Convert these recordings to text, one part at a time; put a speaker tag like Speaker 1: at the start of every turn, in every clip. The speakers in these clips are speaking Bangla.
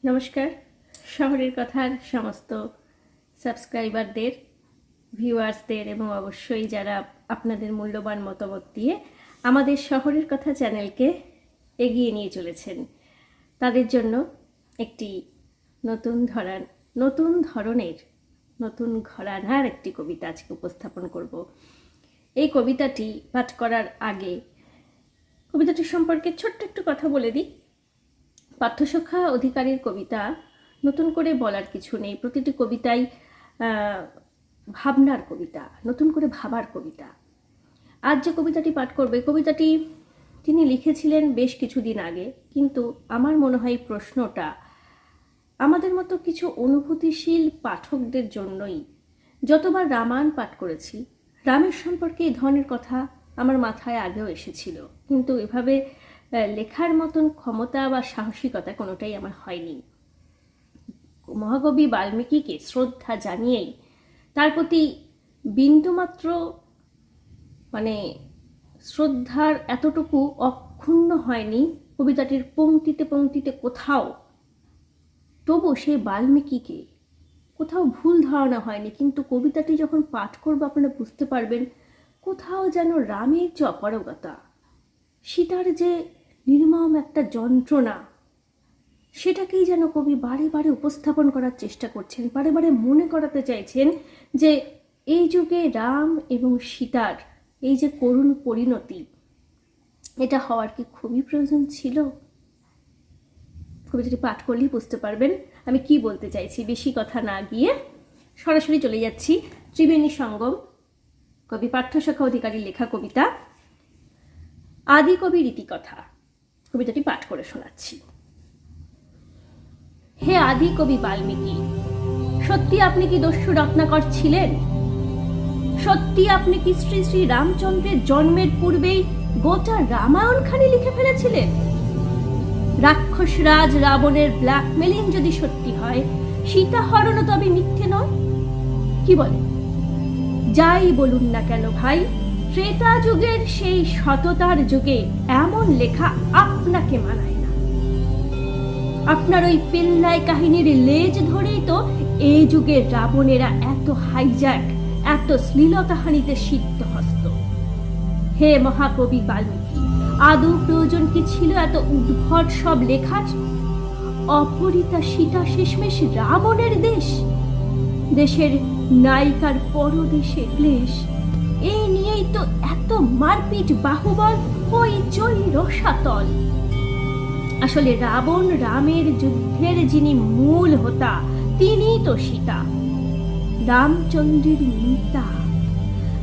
Speaker 1: নমস্কার। শহরের কথার সমস্ত সাবস্ক্রাইবারদের, ভিউয়ার্সদের এবং অবশ্যই যারা আপনাদের মূল্যবান মতামত দিয়ে আমাদের শহরের কথা চ্যানেলকে এগিয়ে নিয়ে চলেছেন, তাদের জন্য একটি নতুন ঘরানার একটি কবিতা আজকে উপস্থাপন করব। এই কবিতাটি পাঠ করার আগে কবিতাটি সম্পর্কে ছোট্ট একটু কথা বলে দিই। পাঠ্যসখা অধিকারীর কবিতা, নতুন করে বলার কিছু নেই। প্রতিটি কবিতাই ভাবনার কবিতা, নতুন করে ভাবার কবিতা। আজ যে কবিতাটি পাঠ করবে, কবিতাটি তিনি লিখেছিলেন বেশ কিছুদিন আগে, কিন্তু আমার মনে হয় প্রশ্নটা আমাদের মতো কিছু অনুভূতিশীল পাঠকদের জন্যই। যতবার রামায়ণ পাঠ করেছি, রামের সম্পর্কে এই ধরনের কথা আমার মাথায় আগেও এসেছিল, কিন্তু এভাবে লেখার মতন ক্ষমতা বা সাহসিকতা কোনোটাই আমার হয়নি। মহাকবি বাল্মীকিকে শ্রদ্ধা জানিয়েই, তার প্রতি বিন্দুমাত্র শ্রদ্ধার এতটুকু অক্ষুণ্ণ হয়নি কবিতাটির পংক্তিতে পংক্তিতে কোথাও। তবু সেই বাল্মীকিকে কোথাও ভুল ধারণা হয়নি, কিন্তু কবিতাটি যখন পাঠ করবো আপনারা বুঝতে পারবেন কোথাও যেন রামের যে অপারগতা, সীতার যে নির্মম একটা যন্ত্রণা, সেটাকেই যেন কবি বারে বারে উপস্থাপন করার চেষ্টা করছেন, বারে বারে মনে করাতে চাইছেন যে এই যুগে রাম এবং সীতার এই যে করুণ পরিণতি, এটা হওয়ার কি খুবই প্রয়োজন ছিল? কবিতাটি পাঠ করলেই বুঝতে পারবেন আমি কি বলতে চাইছি। বেশি কথা না গিয়ে সরাসরি চলে যাচ্ছি ত্রিবেণী সঙ্গম, কবি পাঠ্যসখা অধিকারীর লেখা কবিতা আদি কবি রীতিকথা। কবিতাটি পাঠ করে শোনাচ্ছি। হে আদি কবি বাল্মীকি, সত্যি আপনি কি দস্যু রত্নাকর ছিলেন? সত্যি আপনি কি শ্রী শ্রী রামচন্দ্রের জন্মের পূর্বেই গোটা রামায়ণখানি লিখে ফেলেছিলেন? রাক্ষসরাজ রাবণের ব্ল্যাকমেলিং যদি সত্যি হয়, সীতা হরণও তবে মিথ্যে নয়? কি বলেন? যাই বলুন না কেন ভাই, ত্রেতা যুগের সেই সততার যুগে এমন লেখা আপনাকে মানায় না। আপনার ওই পেল্লাই কাহিনীর লেজ ধরেই তো এই যুগের রাবণেরা এত হাইজ্যাক, এত শ্লীলতাহানিতে সিদ্ধহস্ত। হে মহাকবি বাল্মীকি, আদৌ প্রয়োজন কি ছিল এত উদ্ভট সব লেখার? অপহৃতা সীতা শেষমেশ রাবণের দেশের নায়িকার পরদেশে ক্লেশ, এই নিয়েই তো এত মারপিট, বাহুবল, হইচই, রসাতল। আসলে রাবণ রামের যুদ্ধের যিনি মূল হোতা, তিনিই তো সীতা, রামচন্দ্রের মিতা।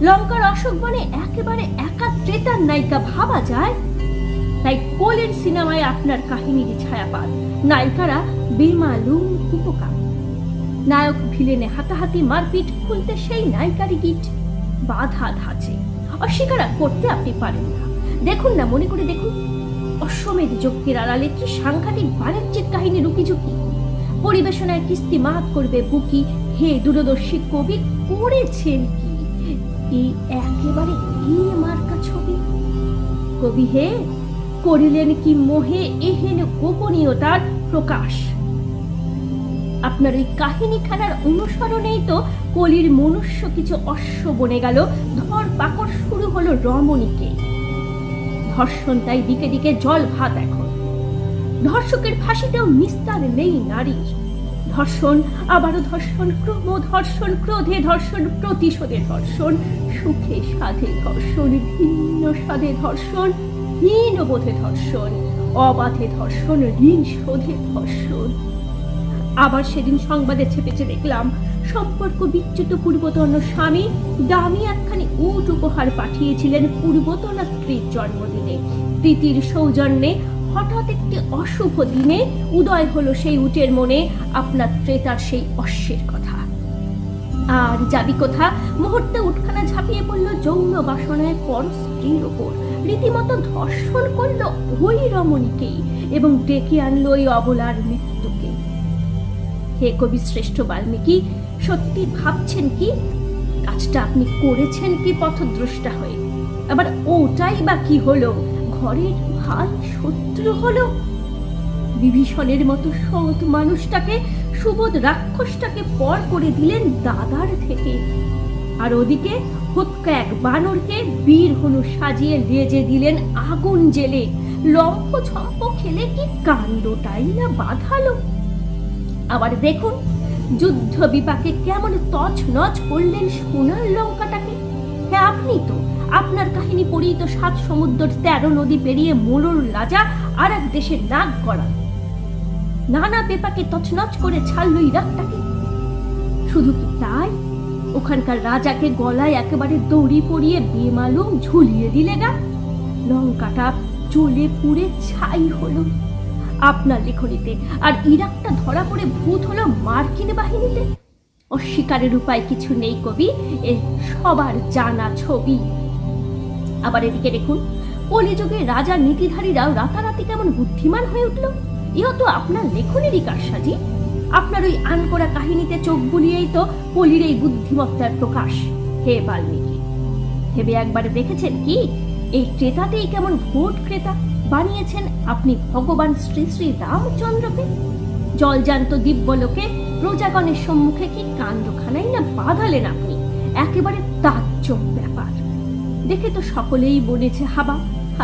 Speaker 1: লঙ্কার অশোক বনে একেবারে একা ত্রেতার নায়িকা ভাবা যায়? তাই কোলের সিনেমায় আপনার কাহিনীর ছায়াপাত, নায়িকারা বেমালুম উপকার। নায়ক ভিলেনে হাতাহাতি, মারপিট, খুলতে সেই নায়িকারই গিট, বাধা ধাঁচে, অস্বীকার করতে আপনি পারেন না। দেখুন না, মনে করে দেখুন, অশ্বমেধ যজ্ঞের আড়ালে কি সাংঘাতিক বাণিজ্যিক কাহিনী রুকিঝুঁকি। পরিবেশনায় কিস্তি মাত করবে বুকি। হে দূরদর্শী কবি, করেছেন কি এই একেবারে মার্কা ছবি? কবি হে, করিলেন কি মোহে এহেন গোপনীয়তার প্রকাশ? আপনার ওই কাহিনীখানার অনুসরণেই তো কলির মনুষ্য কিছু অশ্ব বনে গেল, ধর পাকড় শুরু হলো রমণীকে। ধর্ষণ তাই দিকে দিকে জল ভাত এখন। ধর্ষকের ফাঁসিতেও নিস্তার নেই নারীর। ধর্ষণ, আবারও ধর্ষণ, ক্রম ধর্ষণ, ক্রোধে ধর্ষণ, প্রতিশোধে ধর্ষণ, সুখে সাধে ধর্ষণ, ভিন্ন সাধে ধর্ষণ, হীন বোধে ধর্ষণ, অবাধে ধর্ষণ, ঋণ শোধে ধর্ষণ। আবার সেদিন সংবাদে ছেপেছে দেখলাম, সম্পর্ক বিচ্যুত পূর্বতন স্বামী দামি একখানি উট উপহার পাঠিয়েছিলেন পূর্বতনা স্ত্রীর জন্মদিনে। প্রীতির সৌজন্যে হঠাৎ একটি অশুভ দিনে উদয় হলো সেই উটের মনে আপনার ত্রেতার সেই অশ্বের কথা। আর যাবি কোথা? মুহূর্তে উটখানা ঝাঁপিয়ে পড়লো যৌন বাসনায় পর স্ত্রীর ওপর, রীতিমতো ধর্ষণ করলো ওই রমণীকেই এবং ডেকে আনলো ওই অবলার মৃত্যুকে। হে কবি শ্রেষ্ঠ বাল্মীকি, সত্যি ভাবছেন কি কাজটা আপনি করেছেন কি পথদ্রষ্টা হয়ে? আবার ওটাই বা কি হলো? ঘরের ভাই শত্রু হলো? বিভীষণের মতো সৎ মানুষটাকে, সুবোধ রাক্ষসটাকে পর করে দিলেন দাদার থেকে। আর ওদিকে হুৎকা এক বানরকে বীর হনু সাজিয়ে লেজে দিলেন আগুন জেলে। লম্ফ ছম্প খেলে কি কাণ্ডটাই না বাঁধালো। আবার দেখুন যুদ্ধ বিপাকে কেমন তছনছ করলেন সোনার লঙ্কাটাকে। হ্যাঁ, আপনি তো, আপনার কাহিনী পড়েই তো 7 সমুদ্র 13 নদী পেরিয়ে মোড়র রাজা আর এক দেশের নাক গড়া নানা পেপাকে তছনছ করে ছাড়লো ইরাকটাকে। শুধু কি তাই, ওখানকার রাজাকে গলায় একেবারে দড়ি পরিয়ে বেমালুম ঝুলিয়ে দিলে গা। লঙ্কাটা জ্বলে পুড়ে ছাই হলো আপনার লেখনীতে, আর ইরাকটা ধরা পড়ে ভূত হলো মার্কিন বাহিনীতে। অস্বীকারের উপায় কিছু নেই কবি, এ সবার জানা ছবি। আবার এদিকে দেখুন কলিযুগে রাজা নীতিধারীরাও রাতারাতি কেমন বুদ্ধিমান হয়ে উঠল। এও তো আপনার লেখনেরই কারসাজি। আপনার ওই আনকোড়া কাহিনীতে চোখ বুলিয়েই তো কলির এই বুদ্ধিমত্তার প্রকাশ। হে বাল্মীকি, ভেবে একবার দেখেছেন কি এই ক্রেতাতেই কেমন ভোট ক্রেতা বানিয়েছেন আপনি ভগবান শ্রী শ্রী রামচন্দ্রকে? জলজান্ত দিব্যলোকে প্রজাগণের সম্মুখে কি কাণ্ডখানাই না বাঁধালেন আপনি। একেবারে তাজ্জব ব্যাপার। দেখে তো সকলেই বলেছে হাবা,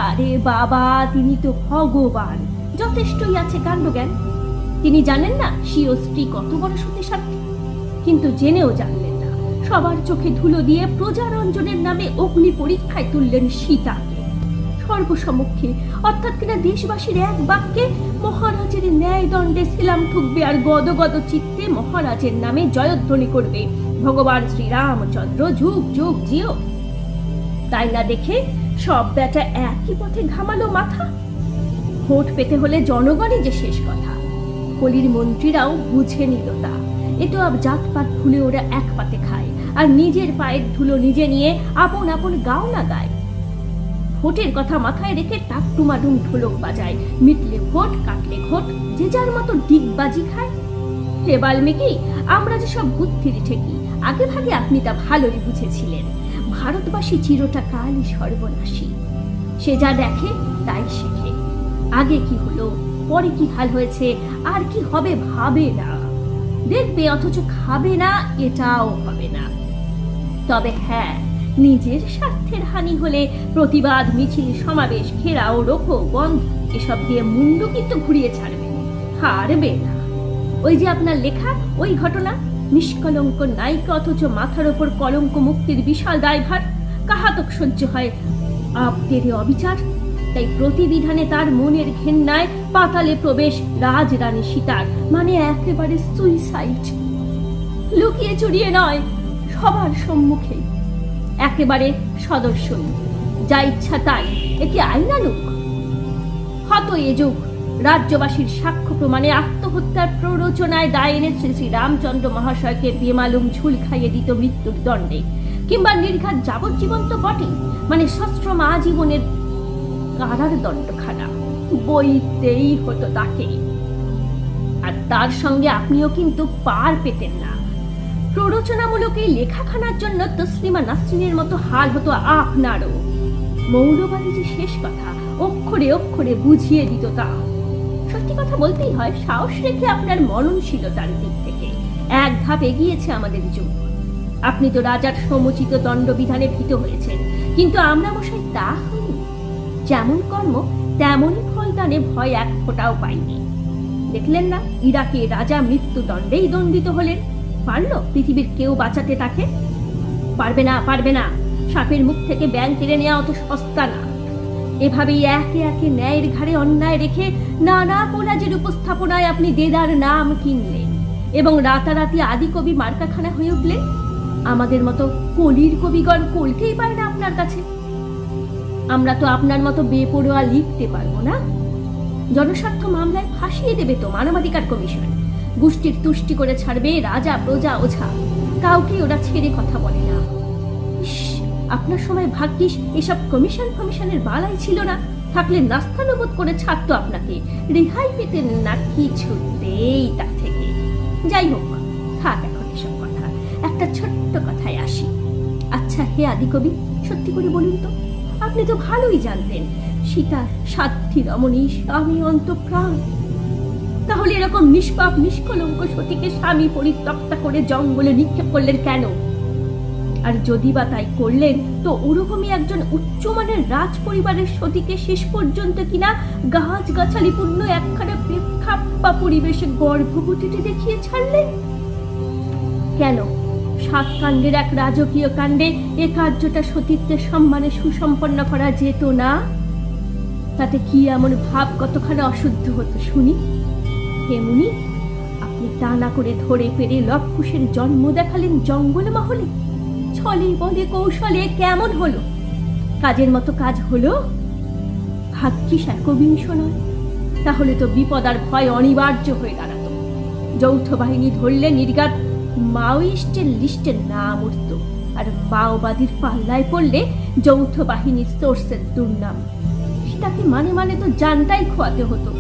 Speaker 1: আরে বাবা তিনি তো ভগবান, যথেষ্টই আছে কাণ্ডজ্ঞান। তিনি জানেন না স্বীয় স্ত্রী কত বড় সতী সাধ্বী, কিন্তু জেনেও জানলেন না সবার চোখে ধুলো দিয়ে প্রজারঞ্জনের নামে অগ্নি পরীক্ষায় তুললেন সীতাকে সর্বসমক্ষে, অর্থাৎ কিনা দেশবাসীর এক বাক্যে মহারাজের ন্যায় দণ্ডে ছিলাম ঠুকবে আর গদগদ চিত্তে মহারাজের নামে জয়ধ্বনি করবে, ভগবান শ্রীরামচন্দ্র যুগ যুগ জিও। তাই না দেখে সব বেটা একই পথে ঘামালো মাথা। ভোট পেতে হলে জনগণই যে শেষ কথা, কলির মন্ত্রীরাও বুঝে নিল তা। এ তো আব জাতপাত ভুলে ওরা এক পাতে খায়, আর নিজের পায়ের ধুলো নিজে নিয়ে আপন আপন গাও না গায়। ভোটের কথা মাথায় রেখে টাকটুমাডুম ঢোলক বাজায়, মিটলে ভোট কাটলে ঘোট, যে যার মতো ডিগবাজি খায়। হে বাল্মীকি, আমরা যে সব বুদ্ধির ঠেকি, আগে ভাগে আপনি তা ভালোই বুঝেছিলেন। ভারতবাসী চিরটা কালই সর্বনাশী, সে যা দেখে তাই শেখে। আগে কি হলো, পরে কি হাল হয়েছে, আর কি হবে ভাবে না, দেখবে অথচ খাবে না, এটাও হবে না। তবে হ্যাঁ, নিজের স্বার্থের হানি হলে প্রতিবাদ মিছিল সমাবেশ ঘেরাও রোখো বন্ধ এসব দিয়ে মুন্ডু কিন্তু ঘুরিয়ে ছাড়বে, হারবে না। ওই যে আপনার লেখা ওই ঘটনা, নিষ্কলঙ্ক নায়িকা অথচ মাথার ওপর কলঙ্ক মুক্তির বিশাল দায়ভার, কাহাতক সহ্য হয় আপদের অবিচার। তাই প্রতিবিধানে তার মনের ঘেন্নায় পাতালে প্রবেশ রাজরানী সীতার, মানে একেবারে সুইসাইড। লুকিয়ে চুরিয়ে নয়, সবার সম্মুখে, একেবারে সদস্যই, যা ইচ্ছা তাই। একে আইনানুক হত এ যুগ রাজ্যবাসীর সাক্ষ্য প্রমাণে আত্মহত্যার প্ররোচনায় দায় এনে শ্রী শ্রী রামচন্দ্র মহাশয়কে বেমালুম ঝুল খাইয়ে দিত মৃত্যুর দণ্ডে, কিংবা নির্ঘাত যাবজ্জীবন তো বটে, মানে সশ্রম আজীবনের কারার দণ্ডখানা বইতেই হতো তাকে। আর তার সঙ্গে আপনিও কিন্তু পার পেতেন না। প্ররোচনামূলক এই লেখাখানার জন্য তসলিমা নাসরিনের মতো হাল হতো আপনারও। মৌলবাদী যে শেষ কথা অক্ষরে অক্ষরে বুঝিয়ে দিত তা। সত্যি কথা বলতেই হয়, সাহস রেখে আপনার মননশীলতার দিক থেকে এক ধাপ এগিয়েছে আমাদের যুগ। আপনি তো রাজার সমুচিত দণ্ডবিধানে ভীত হয়েছেন, কিন্তু আমরা মশাই তা হইনি। যেমন কর্ম তেমনই ফলদানে ভয় এক ফোঁটাও পাইনি। দেখলেন না ইরাকে রাজা মৃত্যুদণ্ডেই দণ্ডিত হলেন, পারলো পৃথিবীর কেউ বাঁচাতে তাকে? পারবে না, পারবে না। সাপের মুখ থেকে ব্যাঙ কেড়ে নেওয়া অত সস্তা না। এভাবেই একে একে ন্যায়ের ঘাড়ে অন্যায় রেখে নানা কোলাজের উপস্থাপনায় আপনি দেদার নাম কিনলেন এবং রাতারাতি আদি কবি মার্কাখানা হয়ে উঠলেন। আমাদের মতো কলির কবিগণ কলকেই পায় না আপনার কাছে। আমরা তো আপনার মতো বেপরোয়া লিখতে পারবো না। জনস্বার্থ মামলায় ফাঁসিয়ে দেবে তো মানবাধিকার কমিশন, গোষ্ঠীর তুষ্টি করে ছাড়বে রাজা প্রজা ওঝা, কাউকে ওরা ছেড়ে কথা বলে না। আপনার সময় ভাগ্যিস এসব কমিশনের বালাই ছিল না, থাকলে নাস্তানুবোধ করে ছাড়তো আপনাকে, রেহাই পেতেন না কিছুতেই তা থেকে। যাই হোক, থাক এখন এসব কথা, একটা ছোট্ট কথায় আসি। আচ্ছা হে আদিকবি, সত্যি করে বলুন তো, আপনি তো ভালোই জানতেন সীতা সাধ্বী রমণী স্বামী অন্তঃপ্রাণ, তাহলে এরকম নিষ্পাপ নিষ্কলঙ্ক সতীকে স্বামী পরিত্যক্তা করে জঙ্গলে নিক্ষেপ করলেন কেন? আর যদি বা তাই করলেন, তো ওরকমই একজন উচ্চমানের রাজ পরিবারের সতীকে শেষ পর্যন্ত কিনা গাছ গাছালি পূর্ণ একখানা প্রেক্ষাপ্পা পরিবেশে গর্ভবতীটি দেখিয়ে ছাড়লেন কেন? 7 কাণ্ডের এক রাজকীয় কাণ্ডে এ কার্যটা সতীত্বের সম্মানে সুসম্পন্ন করা যেত না? তাতে কি এমন ভাব কতখানা অশুদ্ধ হতো শুনি? তেমনি আপনি তা না করে ধরে পেরে লবকুশের জন্ম দেখালেন জঙ্গল মহলে। ছলে বলে কৌশলে কেমন হলো? কাজের মতো কাজ হলো? ভাগ্যিস একবিংশ নয়, তাহলে তো বিপদ আর ভয় অনিবার্য হয়ে দাঁড়াতো। যৌথ বাহিনী ধরলে নির্ঘাত মাওয়িস্টের লিস্টে নাম উঠত, আর মাওবাদীর পাল্লায় পড়লে যৌথ বাহিনীর সোর্সের দুর্নাম। সেটাকে মানে মানে তো জানটাই খোয়াতে হতো।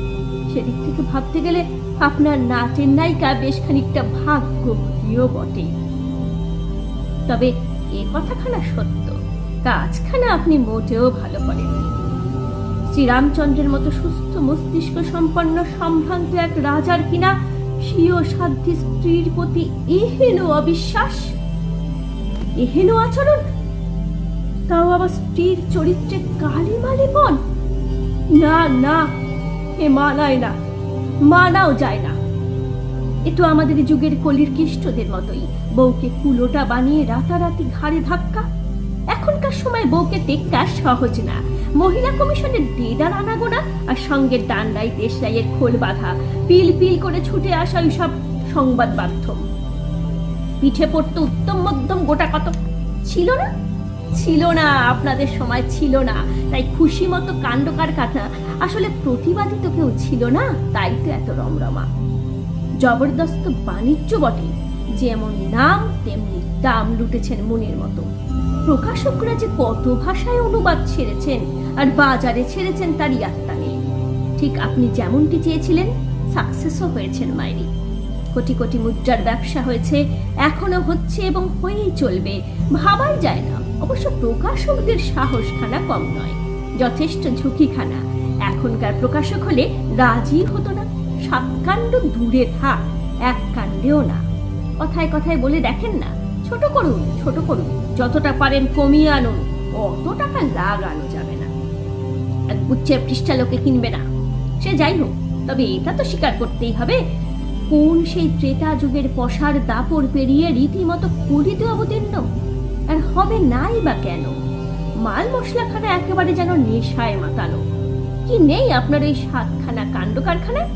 Speaker 1: সেদিক থেকে ভাবতে গেলে আপনার নাচের নায়িকা বেশ খানিকটা ভাগ্যবতীও বটে। তবে এ কথাখানা সত্য, কাজখানা আপনি মোটেও ভালো করেননি। শ্রীরামচন্দ্রের মতো সুস্থ মস্তিষ্ক সম্পন্ন সম্ভ্রান্ত এক রাজার কিনা স্বীয় সাধ্যী স্ত্রীর প্রতি এহেন অবিশ্বাস, এহেন আচরণ, তাও আবার স্ত্রীর চরিত্রে কালিমালিপন। না না, এ মানায় না, মানাও যায় না। এ তো আমাদের যুগের কলির কিষ্টদের মতোই, বউকে কুলোটা বানিয়ে রাতারাতি ঘাড়ে ধাক্কা। এখনকার সময় বউকে টেক্কা সহজ না। মহিলা কমিশনের দেদার আনাগোনা, আর সঙ্গে ডান্ডাই দেশাইয়ের খোল বাঁধা, পিল পিল করে ছুটে আসা ওইসব সংবাদ মাধ্যম। পিঠে পড়তো উত্তম মধ্যম গোটা কত ছিল না? ছিল না, আপনাদের সময় ছিল না। তাই খুশি মতো কাণ্ড কারখানা, আসলে প্রতিবাদী তো কেউ ছিল না, তাই তো এত রমরমা। জবরদস্ত বাণিজ্য বটে, যেমন নাম তেমনি দাম লুটেছেন মনের মতো। প্রকাশকরা যে কত ভাষায় অনুবাদ ছেড়েছেন আর বাজারে ছেড়েছেন তার ইয়াত্তা নেই। ঠিক আপনি যেমনটি চেয়েছিলেন সাকসেসও হয়েছেন মাইরি। কোটি কোটি মুদ্রার ব্যবসা হয়েছে, এখনো হচ্ছে এবং হয়েই চলবে, ভাবাই যায় না। অবশ্য প্রকাশকদের সাহসখানা কম নয়, যথেষ্ট ঝুঁকিখানা। এখনকার প্রকাশক হলে রাজি হতো না। 7 কাণ্ড দূরে থাক, 1 কাণ্ডেও না। কথায় কথায় বলে দেখেন না, ছোট করুন ছোট করুন, যতটা পারেন কমিয়ে আনুন, অত টাকা লাগানো যাবে না। এক গুচ্ছের পৃষ্ঠা লোকে কিনবে না। সে যাই হোক, তবে এটা তো স্বীকার করতেই হবে, কোন সেই ত্রেতা যুগের পশার দাপড় পেরিয়ে রীতিমতো কলিতে অবতীর্ণ। আর হবে নাই বা কেন? মাল মশলাখানা একেবারে যেন নেশায় মাতানো। কি নেই আপনার এই 7 খানা কাণ্ড কারখানায়?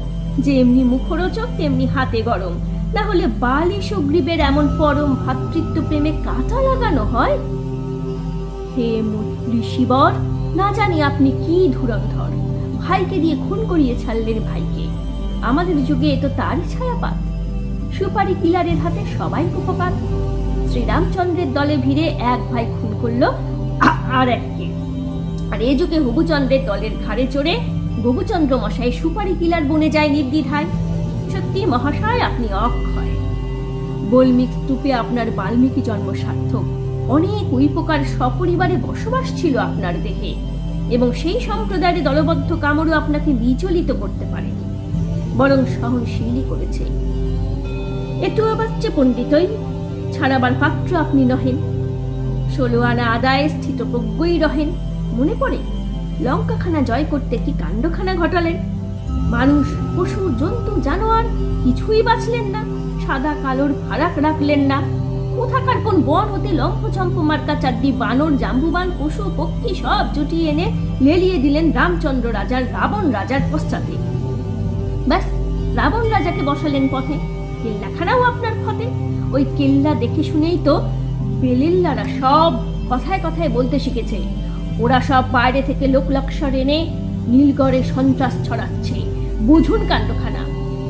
Speaker 1: যে এমনি মুখরোচক তেমনি হাতে গরম, না হলে বালি সুগ্রীবের এমন পরম ভাতৃত্ব প্রেমে কাঁটা লাগানো হয়? হে ঋষিবর, না জানি আপনি কি ধুরন্ধর, ভাইকে দিয়ে খুন করিয়ে ছাড়লেন ভাইকে। আমাদের যুগে এ তো তারই ছায়াপাত। সুপারি কিলারের হাতে সবাই উপপাত। শ্রীরামচন্দ্রের দলে ভিড়ে এক ভাই খুন করলো আর এককে, আর এ যুগে হবুচন্দ্রের দলের ঘাড়ে চড়ে গবুচন্দ্র মশাই সুপারি কিলার বনে যায় নির্দ্বিধায়। সত্যি মহাশয়, আপনি অক্ষয়। বল্মিক স্তূপে আপনার বাল্মীকি জন্ম সার্থক। অনেক উইপোকার সপরিবারে বসবাস ছিল আপনার দেহে, এবং সেই সম্প্রদায়ের দলবদ্ধ কামড়ও আপনাকে বিচলিত করতে পারেনি, বরং সহনশীলই করেছে। একটু আবাচ্চে পণ্ডিতই ছাড়াবার পাত্র আপনি নহেন। 16 আনা আদায়ে স্থিতপ্রজ্ঞই রহেন। মনে পড়ে লঙ্কাখানা জয় করতে কি কাণ্ডখানা ঘটালেন। মানুষ, পশু, জন্তু, জানোয়ার কিছুই বাঁচলেন না। সাদা কালোর ফারাক রাখলেন না। কোথাকার কোন বন হতে লম্ফচম্প মার্কা 4টি বানর, জাম্বুবান, পশু পক্ষী সব জুটিয়ে এনে লেলিয়ে দিলেন রামচন্দ্র রাজার রাবণ রাজার পশ্চাতে। ব্যাস, রাবণ রাজাকে বসালেন পথে। কেল্লাখানাও আপনার ফতে। ওই কেল্লা দেখে শুনেই তো বেলিল্লারা সব কথায় কথায় বলতে শিখেছে। ওরা সব বাইরে থেকে লোকলক্ষর এনে নীলগড়ে সন্ত্রাস ছড়াচ্ছে। বুঝুন কাণ্ডখানা।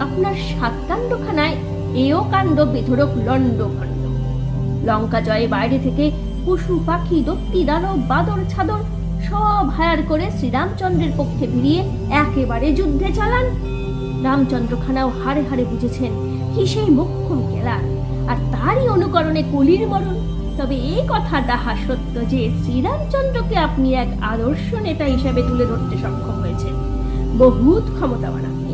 Speaker 1: আপনার 7 কাণ্ডখানায় এও কাণ্ড বিধরক লন্ড ভণ্ড। লঙ্কা জয়ে বাইরে থেকে পশু পাখি, দত্তি, দানব, বাদর, ছাদর সব হায়ার করে শ্রীরামচন্দ্রের পক্ষে ভিড়িয়ে একেবারে যুদ্ধে চালান। রামচন্দ্রখানাও হাড়ে হাড়ে বুঝেছেন কি সেই মোক্ষম খেলা, আর তারই অনুকরণে কলির মরণ। তবে এই কথা ডাহা সত্য যে শ্রীরামচন্দ্রকে আপনি এক আদর্শ নেতা হিসেবে তুলে ধরতে সক্ষম হয়েছেন। বহুত ক্ষমতাবান আপনি।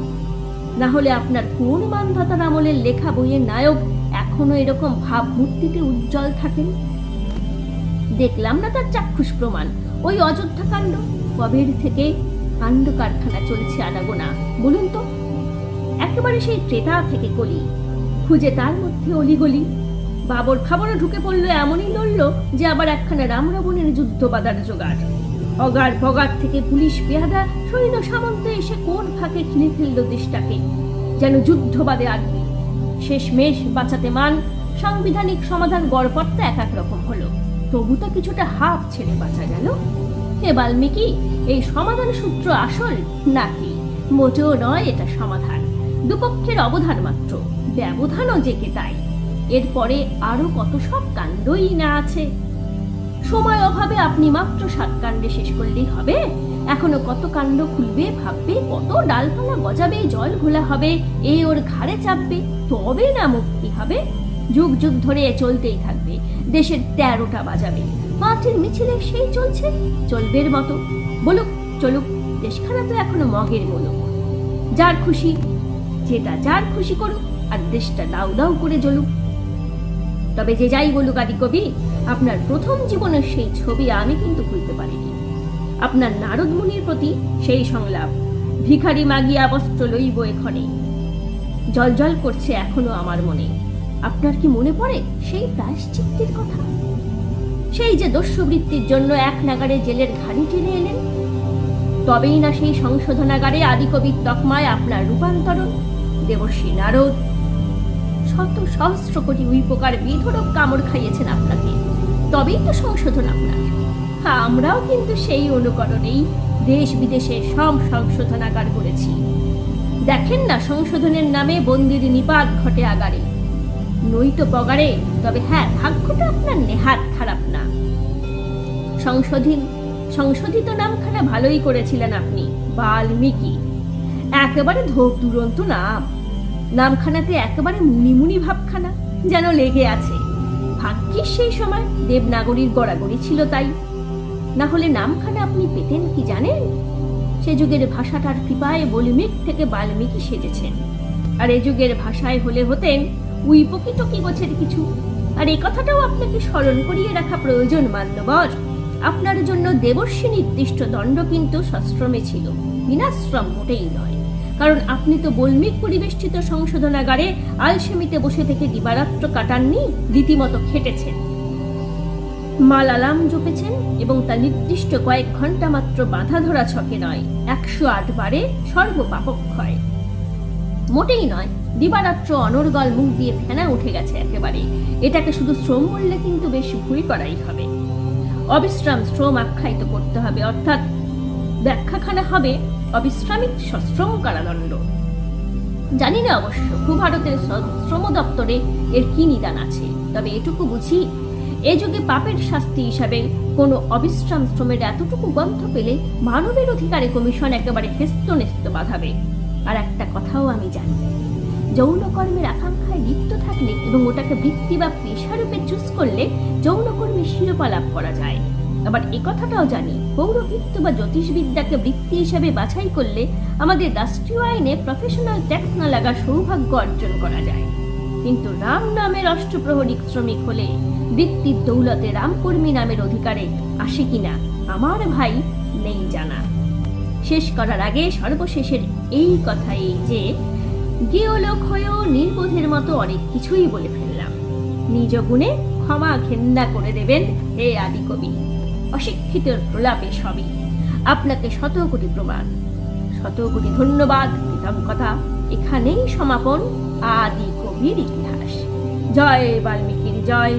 Speaker 1: না হলে আপনার কোন মানধাতার আমলের লেখা বইয়ের নায়ক এখনো এরকম ভাবমূর্তিতে উজ্জ্বল থাকেন? দেখলাম না তার চাক্ষুষ প্রমাণ, ওই অযোধ্যা কাণ্ড। কবের থেকে কাণ্ড কারখানা চলছে আনাগোনা বলুন তো? একেবারে সেই ত্রেতা থেকে কলি, খুঁজে তার মধ্যে অলিগলি। বাবর খাবারও ঢুকে পড়লো, এমনই লড়লো যে আবার একখানা রাম রাবণের যুদ্ধ বাদার জোগাড়। অগার বগার থেকে পুলিশ পেয়াদা সৈন্য সামন্ত এসে কোন ফাঁকে খিলে ফেললো দেশটাকে, যেন যুদ্ধবাদে আগ্রী। শেষমেশ বাঁচাতে মান, সাংবিধানিক সমাধান গড়পড়তা এক এক রকম হলো, তবু তো কিছুটা হাফ ছেড়ে বাঁচা গেল। হে বাল্মীকি, এই সমাধান সূত্র আসল নাকি? মোটেও নয় এটা সমাধান, দুপক্ষের অবধান মাত্র, ব্যবধানও যে কে তাই। এরপরে আরো কত সব কাণ্ডই না আছে। সময় অভাবে আপনি মাত্র 7 কাণ্ডে শেষ করলেই হবে? এখনো কত কাণ্ড খুলবে, ভাববে, কত ডালপালা গজাবে, জল ঘোলা হবে, এ ওর ঘাড়ে চাপবে, তবে না মুক্তি হবে। যুগ যুগ ধরে চলতেই থাকবে, দেশের 13টা বাজাবে, মাঠের মিছিলে সেই চলছে, চলবের মতো। বলুক চলুক, দেশখানা তো এখনো মগের মুলুক। যার খুশি যেটা যার খুশি করুক, আর দেশটা দাউ দাউ করে জ্বলুক। তবে যে যাই বলুক আদি কবি, আপনার প্রথম জীবনের সেই ছবি আমি কিন্তু ভুলতে পারিনি। আপনার নারদ মুনির প্রতি সেই সংলাপ, ভিখারি মাগিয়া বস্ত্র লইব এক্ষণে, জল জল করছে এখনো আমার মনে। আপনার কি মনে পড়ে সেই প্রায়শ্চিত্তের কথা? সেই যে দস্যুবৃত্তির জন্য এক নাগারে জেলের ঘানি টেনে এলেন, তবেই না সেই সংশোধনাগারে আদিকবির তকমায় আপনার রূপান্তরণ। দেবর্ষী নারদ শত সহস্র কোটি উইপোকার বিধরক কামড় খাইয়েছেন আপনাকে, তবেই তো সংশোধন আপনার। আমরাও কিন্তু সেই অনুকরণেই দেশ বিদেশে সব সংশোধনাগার করেছি। দেখেন না সংশোধনের নামে বন্দির নিপাত ঘটে আগারে, নইতো পগারে। তবে হ্যাঁ, ভাগ্যটা আপনার নেহাত খারাপ না। সংশোধিত নামখানা ভালোই করেছিলেন আপনি, বাল্মীকি। একেবারে ধোপ দুরন্ত নাম, নামখানাতে একেবারে মুনি ভাবখানা যেন লেগে আছে। ভাগ্যিস সেই সময় দেবনাগরীর গড়াগড়ি ছিল তাই, না হলে নামখানা আপনি পেতেন কি জানেন? সে যুগের ভাষাটার কৃপায় বলিমিক থেকে বাল্মীকি সেজেছেন, আর এ যুগের ভাষায় হলে হতেন উইপকি টকি গোছের কিছু। আর এই কথাটাও আপনাকে স্মরণ করিয়ে রাখা প্রয়োজন মান্যবর। আপনার জন্য দেবর্ষী নির্দিষ্ট দণ্ড কিন্তু সশ্রমে ছিল, বিনাশ্রম মোটেই নয়। কারণ আপনি তো বল্মিক পরিবেষ্টিত সংশোধনাগারে আলসেমিতে বসে থেকে দিবারাত্র কাটাননি, রীতিমতো খেটেছেন, মালালাম জপেছেন, এবং তা নির্দিষ্ট কয়েক ঘন্টা মাত্র বাঁধা ধরা ছকে নয়, 108 বারে সর্বপাপক্ষয়। মোটেই নয়, দিবারাত্র অনর্গল মুখ দিয়ে ফেনা উঠে গেছে একেবারে। এটাকে শুধু শ্রম বললে কিন্তু বেশ ভুল করাই হবে। অবিশ্রাম শ্রম আখ্যায়িত করতে হবে, অর্থাৎ ব্যাখ্যাখানা হবে অবিশ্রামিক সশ্রম কারাদণ্ড। জানি না অবশ্য ভূভারতের শ্রম দপ্তরে এর কি নিদান আছে, তবে এটুকু বুঝি, এ যুগে পাপের শাস্তি হিসাবে কোনো অবিশ্রাম শ্রমের এতটুকু গন্ধ পেলে মানবের অধিকারে কমিশন একেবারে হেস্ত নেস্ত বাঁধাবে। আর একটা কথাও আমি জানি, যৌনকর্মের আকাঙ্ক্ষায় লিপ্ত থাকলে এবং ওটাকে বৃত্তি বা পেশারূপে চুজ করলে যৌনকর্মের শিরোপা লাভ করা যায়। আবার এ কথাটাও জানি, পৌরোহিত্য বা জ্যোতিষবিদ্যাকে বৃত্তি হিসাবে বাছাই করলে আমাদের রাষ্ট্রীয় আইনে প্রফেশনাল ট্যাক্স না লাগা সৌভাগ্য অর্জন করা যায়। কিন্তু রাম নামের অষ্টপ্রহরী শ্রমিক হলে বৃত্তির দৌলতে রামকর্মী নামের অধিকারে আসে কিনা আমার ভাই নেই জানা। শেষ করার আগে সর্বশেষের এই কথাই যে, গেয়লোক হয়েও নির্বোধের মতো অনেক কিছুই বলে ফেললাম। নিজ গুণে ক্ষমা ঘেন্না করে দেবেন হে আদি কবি। অশিক্ষিত প্রলাপে সবই। আপনাকে 100 কোটি প্রমাণ, 100 কোটি ধন্যবাদ, কৃতজ্ঞতা। এখানেই সমাপন আদি কবির ইতিহাস। জয় বাল্মীকির জয়,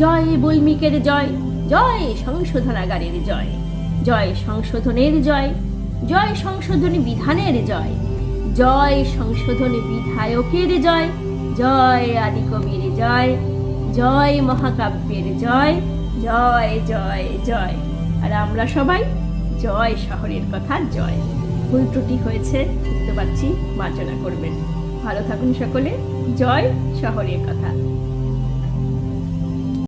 Speaker 1: জয় বল্মীকের জয়, জয় সংশোধনাগারের জয়, জয় সংশোধনের জয়, জয় সংশোধনী বিধানের জয়, জয় সংশোধনী বিধায়কের জয়, জয় আদি কবির জয়, জয় মহাকাব্যের জয়, জয় জয় জয়। আর আমরা সবাই জয় শহরের কথা জয়। ভুল ত্রুটি হয়েছে বুঝতে পারছি, মার্জনা করবেন। ভালো থাকুন সকলে। জয় শহরের কথা।